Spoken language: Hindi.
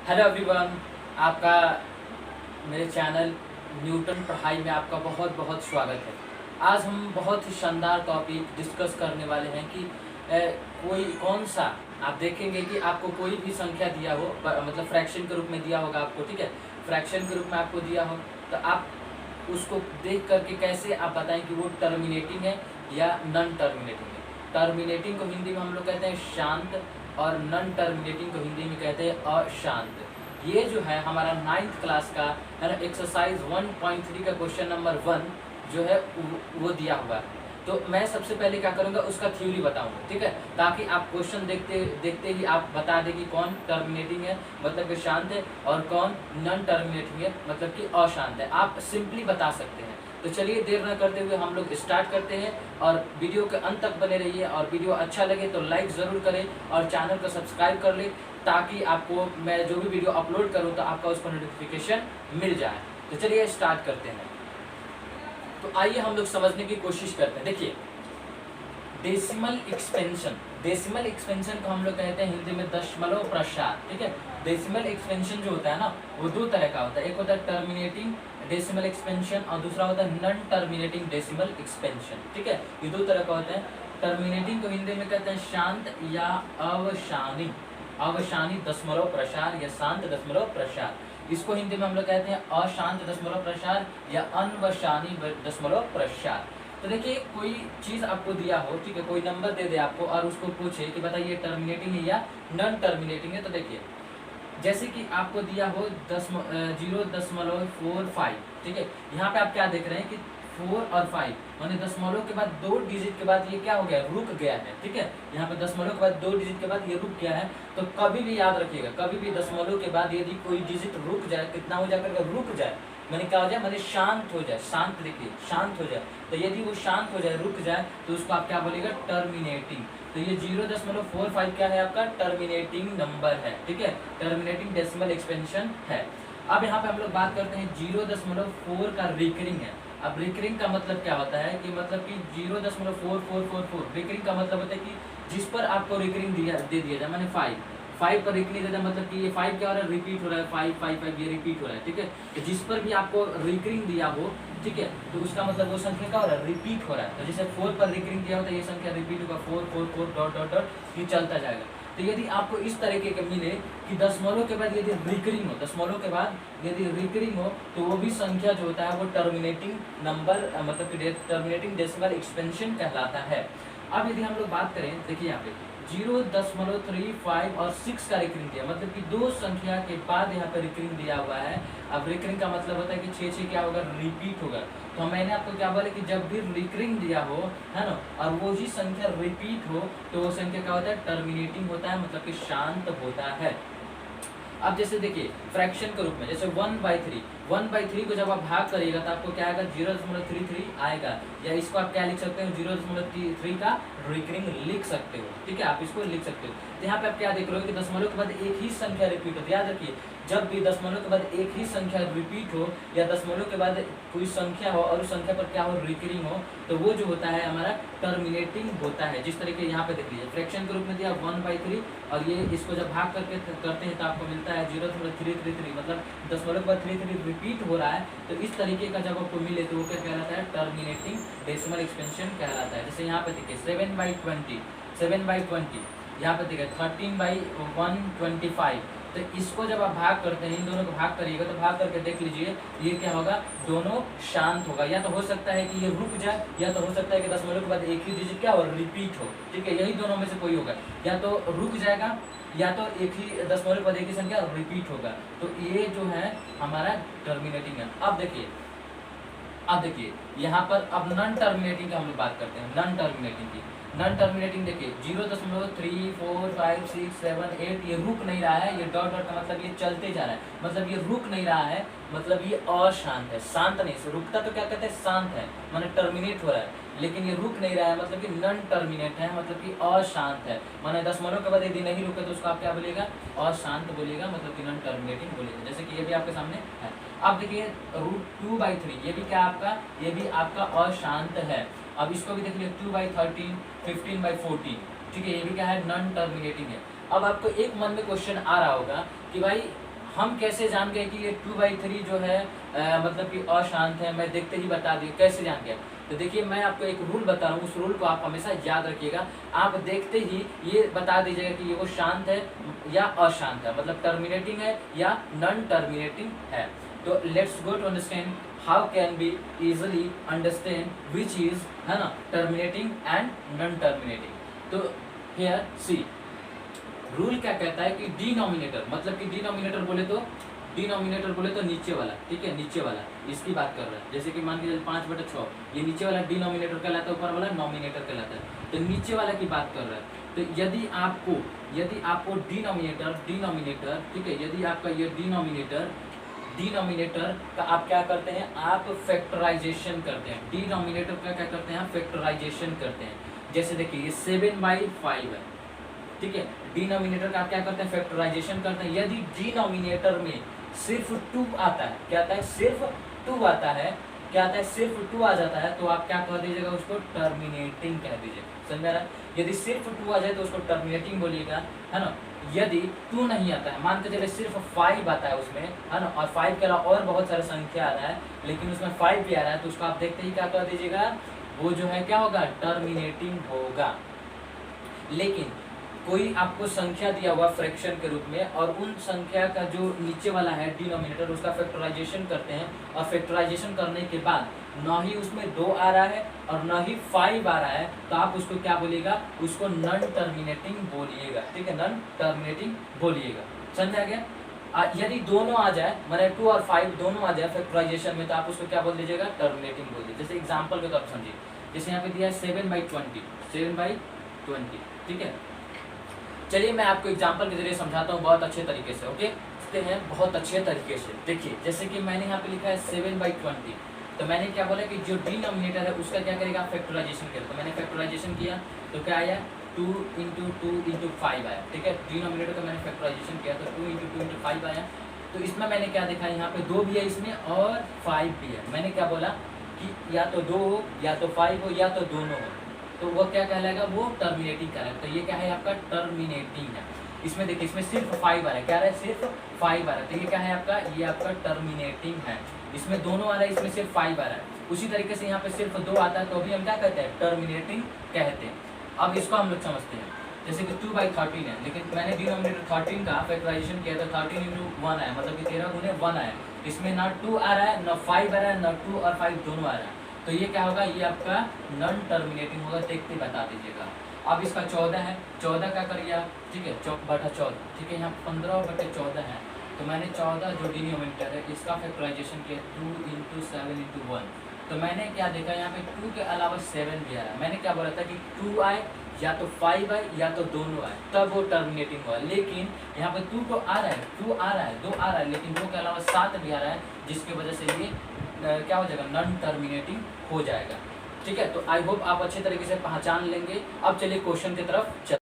हेलो एवरीवन, आपका मेरे चैनल न्यूटन पढ़ाई में आपका बहुत बहुत स्वागत है। आज हम बहुत ही शानदार टॉपिक डिस्कस करने वाले हैं कि कोई कौन सा आप देखेंगे कि आपको कोई भी संख्या दिया हो, मतलब फ्रैक्शन के रूप में दिया होगा आपको, ठीक है। फ्रैक्शन के रूप में आपको दिया हो तो आप उसको देख करके कैसे आप बताएं कि वो टर्मिनेटिंग है या नॉन टर्मिनेटिंग है। टर्मिनेटिंग को हिंदी में हम लोग कहते हैं शांत और नॉन टर्मिनेटिंग को हिंदी में कहते हैं अशांत। ये जो है हमारा 9th क्लास का है ना, एक्सरसाइज 1.3 का क्वेश्चन नंबर 1 जो है वो दिया हुआ है। तो मैं सबसे पहले क्या करूंगा, उसका थ्योरी बताऊंगा, ठीक है, ताकि आप क्वेश्चन देखते देखते ही आप बता दें कि कौन टर्मिनेटिंग है मतलब कि शांत है और कौन नॉन टर्मिनेटिंग है मतलब कि अशांत है। आप सिंपली बता सकते हैं। तो चलिए देर न करते हुए हम लोग स्टार्ट करते हैं और वीडियो के अंत तक बने रहिए। और वीडियो अच्छा लगे तो लाइक ज़रूर करें और चैनल को सब्सक्राइब कर लें, ताकि आपको मैं जो भी वीडियो अपलोड करूं तो आपका उसका नोटिफिकेशन मिल जाए। तो चलिए स्टार्ट करते हैं। तो आइए हम लोग समझने की कोशिश करते हैं। देखिए, डेसिमल एक्सपेंशन, डेसिमल एक्सपेंशन को हम लोग कहते हैं हिंदी में दशमलव प्रसार, ठीक है। डेसिमल एक्सपेंशन जो होता है ना, वो दो तरह का होता है। एक होता है टर्मिनेटिंग डेसिमल एक्सपेंशन और दूसरा होता है नॉन टर्मिनेटिंग डेसिमल एक्सपेंशन, ठीक है। ये दो तरह का होता है। टर्मिनेटिंग को हिंदी में कहते हैं शांत या अवसानी, अवसानी दशमलव प्रसार या शांत दशमलव प्रसार। इसको हिंदी में हम लोग कहते हैं अशांत दशमलव प्रसार या अनवसानी दशमलव प्रसार। तो देखिए, कोई चीज आपको दिया हो, ठीक है, कोई नंबर दे दे आपको और उसको पूछे कि बताइए टर्मिनेटिंग है या नॉन टर्मिनेटिंग है। तो देखिए, जैसे कि आपको दिया हो 0.45, ठीक है। यहाँ पे आप क्या देख रहे हैं कि 4 और 5 माने दशमलव के बाद 2 डिजिट के बाद ये क्या हो गया, रुक गया है, ठीक है। यहाँ पे दशमलव के बाद 2 डिजिट के बाद ये रुक गया है। तो कभी भी याद रखिएगा, कभी भी दशमलव के बाद यदि कोई डिजिट रुक जाए, कितना हो जाकर रुक जाए, मैंने क्या हो जाए, मैंने शांत हो जाए, शांत देखिए, शांत हो जाए। तो यदि वो शांत हो जाए, रुक जाए, तो उसको आप क्या बोलेगा, टर्मिनेटिंग। तो ये 0.45 क्या है, आपका टर्मिनेटिंग नंबर है, ठीक है, टर्मिनेटिंग डेसिमल एक्सपेंशन है। अब यहाँ पे हम लोग बात करते हैं 0.4 का रिकरिंग है। अब रिकरिंग का मतलब क्या होता है कि मतलब कि 0.4444 रिकरिंग का मतलब होता है कि जिस पर आपको रिकरिंग दे दिया जाए, मैंने 5 पर रिकरिंग देता, मतलब कि ये 5 क्या हो रहा है, रिपीट हो रहा है, 5 5 5 ये रिपीट हो रहा है, ठीक है। तो जिस पर भी आपको रिकरिंग दिया हो, ठीक है, तो उसका मतलब वो संख्या क्या हो रहा है, रिपीट हो रहा है। तो जैसे 4 पर रिकरिंग दिया होता है, ये संख्या रिपीट होगा, 4 4 4 डॉट डॉट डॉट ये चलता जाएगा। तो यदि आपको इस तरीके के मिले कि दशमलव के बाद यदि रिकरिंग हो, दशमलव के बाद यदि रिकरिंग हो, तो वो भी संख्या जो होता है वो टर्मिनेटिंग नंबर मतलब कि टर्मिनेटिंग डेसिमल एक्सपेंशन कहलाता है। अब यदि हम लोग बात करें, देखिए यहाँ पे 0.35 और 6 का रिकरिंग दिया, मतलब कि दो संख्या के बाद यहाँ पे रिकरिंग दिया हुआ है। अब रिकरिंग का मतलब होता है कि 6 क्या होगा, रिपीट होगा। तो मैंने आपको क्या बोला कि जब भी रिकरिंग दिया हो, है ना, और वो ही संख्या रिपीट हो, तो वो संख्या क्या होता है, टर्मिनेटिंग होता है, मतलब कि शांत होता है। अब जैसे देखिए, फ्रैक्शन के रूप में जैसे 1/3 को जब आप भाग करिएगा तो आपको क्या आएगा, 0.33 आएगा। या इसको आप क्या लिख सकते हो, 0.3 का रिकरिंग लिख सकते हो, ठीक है, आप इसको लिख सकते हो। तो यहाँ पे आप क्या देख रहे हो कि दशमलव के बाद एक ही संख्या रिपीट होती है। याद रखिए, जब भी दशमलव के बाद एक ही संख्या रिपीट हो या दशमलव के बाद कोई संख्या हो और उस संख्या पर क्या हो, रिकरिंग हो, तो वो जो होता है हमारा टर्मिनेटिंग होता है। जिस तरीके यहाँ पे देख लीजिए, फ्रैक्शन के रूप में दिया 1/3 और ये इसको जब भाग करके करते हैं तो आपको मिलता है 0.333, मतलब दशमलव के बाद 33 रिपीट हो रहा है। तो इस तरीके का जब आपको मिले तो वो क्या कहलाता है, टर्मिनेटिंग डेसिमल एक्सपेंशन कहलाता है। जैसे यहाँ पे देखिए 7/20 यहाँ पे देखिए 13/125। तो इसको जब आप भाग करते हैं, इन दोनों को भाग करिएगा तो भाग करके देख लीजिए ये क्या होगा, दोनों शांत होगा। या तो हो सकता है कि ये रुक जाए, या तो हो सकता है कि दशमलव के बाद एक ही डिजिट क्या हो, रिपीट हो, ठीक है, यही दोनों में से कोई होगा। या तो रुक जाएगा या तो एक ही दशमलव के बाद एक ही संख्या रिपीट होगा। तो ये जो है हमारा टर्मिनेटिंग है। अब देखिए यहाँ पर अब नॉन टर्मिनेटिंग का हम लोग बात करते हैं। नॉन टर्मिनेटिंग की, नॉन टर्मिनेटिंग देखिए 0.3 4 5 6 7 8 ये रुक नहीं रहा है, ये डॉट डॉट का मतलब ये चलते जा रहा है, मतलब ये रुक नहीं रहा है, मतलब ये अशांत है, शांत नहीं। से रुकता तो क्या कहते हैं, शांत है, माने टर्मिनेट हो रहा है, लेकिन ये रुक नहीं रहा है, मतलब कि नॉन टर्मिनेट है, मतलब कि अशांत है। माने दशमलव के बाद यदि नहीं रुके तो उसको आप क्या बोलेगा, अशांत बोलेगा, मतलब कि नॉन टर्मिनेटिंग बोलेगा। जैसे कि ये भी आपके सामने है। अब देखिए √2/3 ये भी क्या आपका, ये भी आपका अशांत है। अब इसको भी देख लीजिए 2/13 15/14, ठीक है, ये भी क्या है, नॉन टर्मिनेटिंग है। अब आपको एक मन में क्वेश्चन आ रहा होगा कि भाई हम कैसे जान गए कि ये 2/3 जो है मतलब कि अशांत है, मैं देखते ही बता दी, कैसे जान गया? तो देखिए मैं आपको एक रूल बता रहा हूँ, उस रूल को आप हमेशा याद रखिएगा। आप देखते ही ये बता दीजिएगा कि ये वो शांत है या अशांत है, मतलब टर्मिनेटिंग है या नॉन टर्मिनेटिंग है। तो let's go to understand how can be easily understand which is, है ना, टर्मिनेटिंग एंड नॉन टर्मिनेटिंग। तो हियर सी रूल क्या कहता है कि डिनोमिनेटर, मतलब कि डिनोमिनेटर बोले तो नीचे वाला, ठीक है, नीचे वाला इसकी बात कर रहा है। जैसे कि मान के चलिए 5/6, ये नीचे वाला डिनोमिनेटर कहलाता है, ऊपर वाला नॉमिनेटर कहलाता है। तो नीचे वाला की बात कर रहा है। तो यदि आपको डिनोमिनेटर, ठीक है, यदि आपका ये डिनोमिनेटर का आप क्या करते हैं, आप फैक्टराइजेशन करते हैं। डिनोमिनेटर का क्या करते हैं, आप फैक्टराइजेशन करते हैं। जैसे देखिए ये 7/5 है, ठीक है, डिनोमिनेटर का आप क्या करते हैं, फैक्टराइजेशन करते हैं। यदि डिनोमिनेटर में सिर्फ 2 आता है, क्या आता है, सिर्फ 2 आता है, क्या आता है, सिर्फ 2 आ जाता है, तो आप क्या कह दीजिएगा, उसको टर्मिनेटिंग कह दीजिएगा। समझ रहा है? यदि सिर्फ 2 आ जाए तो उसको टर्मिनेटिंग बोलिएगा, है ना। यदि 2 नहीं आता है, मान के चलिए सिर्फ 5 आता है उसमें, है ना, और 5 के अलावा और बहुत सारे संख्या आ रहा है, लेकिन उसमें 5 भी आ रहा है, तो उसको आप देखते ही क्या कह दीजिएगा, वो जो है क्या होगा, टर्मिनेटिंग होगा। लेकिन कोई आपको संख्या दिया हुआ फ्रैक्शन के रूप में, और उन संख्या का जो नीचे वाला है डिनोमिनेटर, उसका फैक्टराइजेशन करते हैं, और फैक्टराइजेशन करने के बाद ना ही उसमें 2 आ रहा है और ना ही 5 आ रहा है, तो आप उसको क्या बोलिएगा, उसको नॉन टर्मिनेटिंग बोलिएगा, ठीक है, नॉन टर्मिनेटिंग बोलिएगा। समझ आ गया? यदि दोनों आ जाए, माने 2 और 5 दोनों आ जाए फैक्टराइजेशन में, तो आप उसको क्या बोल दीजिएगा, टर्मिनेटिंग बोल दीजिए। जैसे एग्जाम्पल के तौर पर समझिए, जैसे यहाँ पे दिया है 7/20, ठीक है। चलिए मैं आपको एग्जाम्पल के जरिए समझाता हूँ बहुत अच्छे तरीके से, ओके, इसते हैं बहुत अच्छे तरीके से। देखिए जैसे कि मैंने यहाँ पे लिखा है 7/20, तो मैंने क्या बोला कि जो डिनोमिनेटर है उसका क्या करेगा, फैक्टराइजेशन करेगा। तो मैंने फैक्टराइजेशन किया तो क्या आया, 2 × 2 × 5 आया, ठीक है। डिनोमिनेटर का मैंने फैक्टराइजेशन किया तो 2 × 2 × 5 आया। तो इसमें मैंने क्या देखा, यहाँ पे 2 भी है इसमें और 5 भी है। मैंने क्या बोला कि या तो 2 हो, या तो 5 हो, या तो दोनों हो, तो वो क्या कहलाएगा, वो टर्मिनेटिंग कहलाएगा। तो ये क्या है, आपका टर्मिनेटिंग है। इसमें देखिए इसमें सिर्फ 5 आ रहा है, क्या आ रहा है, सिर्फ 5 आ रहा है, तो ये क्या है आपका, ये आपका टर्मिनेटिंग है। इसमें दोनों आ रहा है, इसमें सिर्फ 5 आ रहा है। उसी तरीके से यहाँ पे सिर्फ 2 आता है, तो भी हम क्या कहते हैं, टर्मिनेटिंग कहते हैं। अब इसको हम लोग समझते हैं, जैसे कि 2/13 है, लेकिन मैंने डिनोमिनेटर 13 का फैक्टराइजेशन किया तो 13 × 1 आया, मतलब कि 13 × 1 आया। इसमें ना 2 आ रहा है, ना 5 आ रहा है, ना 2 और 5 दोनों आ रहा है, तो ये क्या होगा, ये आपका नॉन टर्मिनेटिंग होगा। देखते बता दीजिएगा। अब इसका 14 है, 14 का करिए आप, ठीक है, 14/14, ठीक है, यहाँ 15/14 है। तो मैंने 14 जो डिनोमिनेटर है इसका फैक्टराइजेशन किया 2 × 7 × 1। तो मैंने क्या देखा, यहाँ पे 2 के अलावा 7 भी आ रहा है। मैंने क्या बोला था कि 2 आए, या तो 5 आए, या तो दोनों आए, तब वो टर्मिनेटिंग हुआ। लेकिन यहाँ पे 2 तो आ रहा है, 2 आ रहा है, 2 आ रहा है, लेकिन 2 के अलावा 7 भी आ रहा है, जिसकी वजह से ये क्या हो जाएगा, नॉन टर्मिनेटिंग हो जाएगा। ठीक है, तो आई होप आप अच्छे तरीके से पहचान लेंगे। अब चलिए क्वेश्चन की तरफ